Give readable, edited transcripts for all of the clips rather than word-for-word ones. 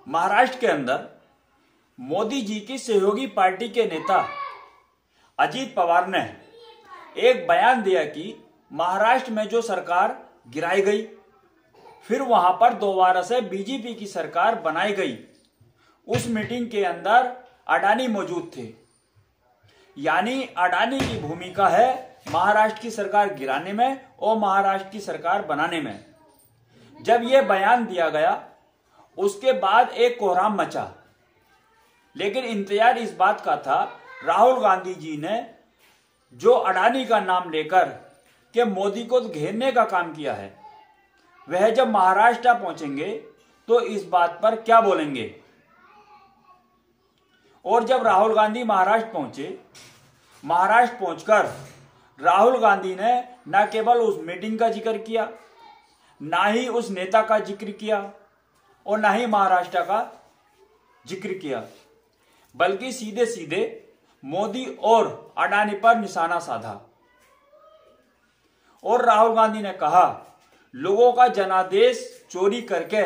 महाराष्ट्र के अंदर मोदी जी की सहयोगी पार्टी के नेता अजीत पवार ने एक बयान दिया कि महाराष्ट्र में जो सरकार गिराई गई, फिर वहां पर दोबारा से बीजेपी की सरकार बनाई गई। उस मीटिंग के अंदर अडानी मौजूद थे, यानी अडानी की भूमिका है महाराष्ट्र की सरकार गिराने में और महाराष्ट्र की सरकार बनाने में। जब यह बयान दिया गया उसके बाद एक कोहराम मचा, लेकिन इंतजार इस बात का था राहुल गांधी जी ने जो अडानी का नाम लेकर के मोदी को घेरने का काम किया है, वह जब महाराष्ट्र पहुंचेंगे तो इस बात पर क्या बोलेंगे। और जब राहुल गांधी महाराष्ट्र पहुंचे, महाराष्ट्र पहुंचकर राहुल गांधी ने न केवल उस मीटिंग का जिक्र किया, ना ही उस नेता का जिक्र किया और ना ही महाराष्ट्र का जिक्र किया, बल्कि सीधे सीधे मोदी और अडानी पर निशाना साधा। और राहुल गांधी ने कहा, लोगों का जनादेश चोरी करके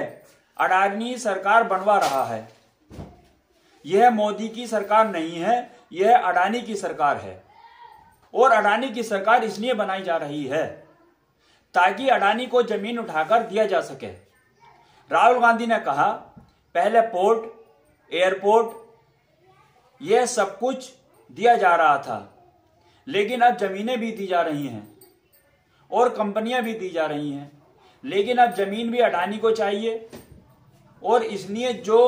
अडानी सरकार बनवा रहा है। यह मोदी की सरकार नहीं है, यह अडानी की सरकार है। और अडानी की सरकार इसलिए बनाई जा रही है ताकि अडानी को जमीन उठाकर दिया जा सके। राहुल गांधी ने कहा, पहले पोर्ट, एयरपोर्ट, यह सब कुछ दिया जा रहा था, लेकिन अब जमीनें भी दी जा रही हैं और कंपनियां भी दी जा रही हैं, लेकिन अब जमीन भी अडानी को चाहिए। और इसलिए जो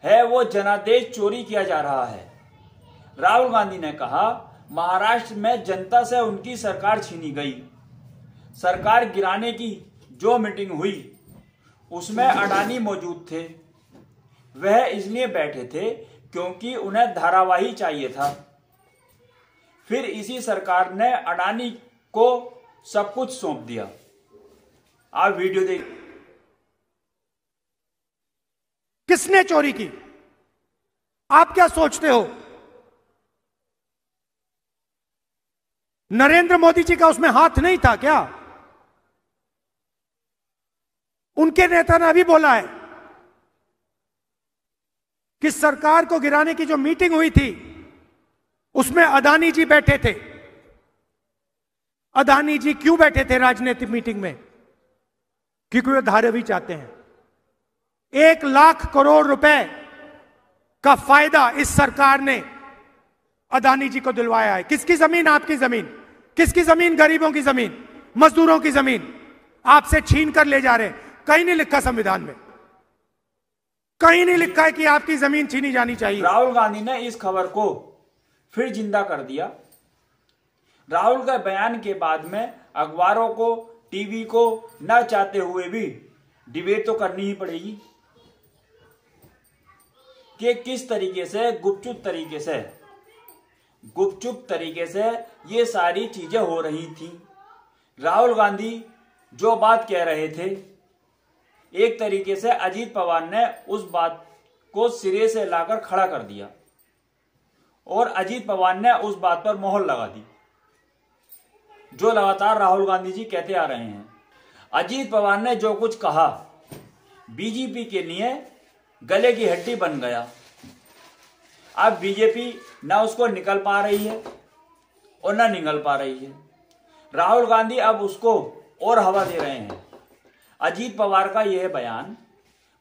है वो जनादेश चोरी किया जा रहा है। राहुल गांधी ने कहा, महाराष्ट्र में जनता से उनकी सरकार छीनी गई। सरकार गिराने की जो मीटिंग हुई उसमें अडानी मौजूद थे। वह इसलिए बैठे थे क्योंकि उन्हें धारावाही चाहिए था। फिर इसी सरकार ने अडानी को सब कुछ सौंप दिया। आप वीडियो देख। किसने चोरी की? आप क्या सोचते हो? नरेंद्र मोदी जी का उसमें हाथ नहीं था क्या? उनके नेता ने अभी बोला है कि सरकार को गिराने की जो मीटिंग हुई थी उसमें अडानी जी बैठे थे। अडानी जी क्यों बैठे थे राजनीतिक मीटिंग में? क्योंकि वे धारावी चाहते हैं। 1 लाख करोड़ रुपए का फायदा इस सरकार ने अडानी जी को दिलवाया है। किसकी जमीन? आपकी जमीन। किसकी जमीन? गरीबों की जमीन, मजदूरों की जमीन आपसे छीन कर ले जा रहे हैं। कहीं नहीं लिखा संविधान में, कहीं नहीं लिखा है कि आपकी जमीन छीनी जानी चाहिए। राहुल गांधी ने इस खबर को फिर जिंदा कर दिया। राहुल के बयान के बाद में अखबारों को, टीवी को न चाहते हुए भी डिबेट तो करनी ही पड़ेगी कि किस तरीके से गुपचुप तरीके से ये सारी चीजें हो रही थी। राहुल गांधी जो बात कह रहे थे, एक तरीके से अजीत पवार ने उस बात को सिरे से लाकर खड़ा कर दिया और अजीत पवार ने उस बात पर मोहर लगा दी जो लगातार राहुल गांधी जी कहते आ रहे हैं। अजीत पवार ने जो कुछ कहा बीजेपी के लिए गले की हड्डी बन गया। अब बीजेपी ना उसको निकल पा रही है और ना निकल पा रही है। राहुल गांधी अब उसको और हवा दे रहे हैं। अजीत पवार का यह बयान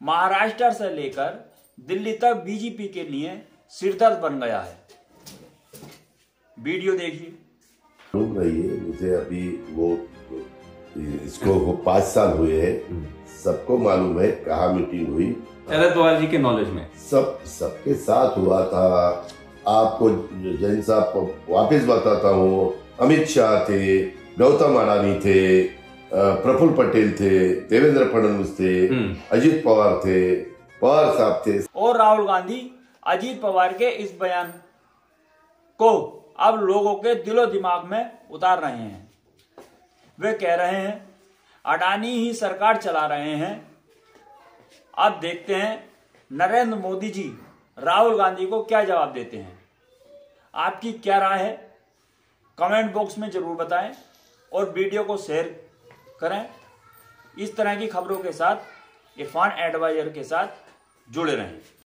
महाराष्ट्र से लेकर दिल्ली तक बीजेपी के लिए सिरदर्द बन गया है। वीडियो देखिए। मुझे अभी वो इसको 5 साल हुए हैं, सबको मालूम है कहाँ मीटिंग हुई। शरद पवार जी के नॉलेज में सबके साथ हुआ था। आपको जैन साहब को वापस बताता हूँ, अमित शाह थे, गौतम अडानी थे, प्रफुल्ल पटेल थे, देवेंद्र फडणवीस थे, अजीत पवार थे, पवार साहब थे। और राहुल गांधी अजीत पवार के इस बयान को अब लोगों के दिलो दिमाग में उतार रहे हैं। वे कह रहे हैं अडानी ही सरकार चला रहे हैं। अब देखते हैं नरेंद्र मोदी जी राहुल गांधी को क्या जवाब देते हैं। आपकी क्या राय है कमेंट बॉक्स में जरूर बताएं और वीडियो को शेयर करें। इस तरह की खबरों के साथ इरफान एडवाइजर के साथ जुड़े रहें।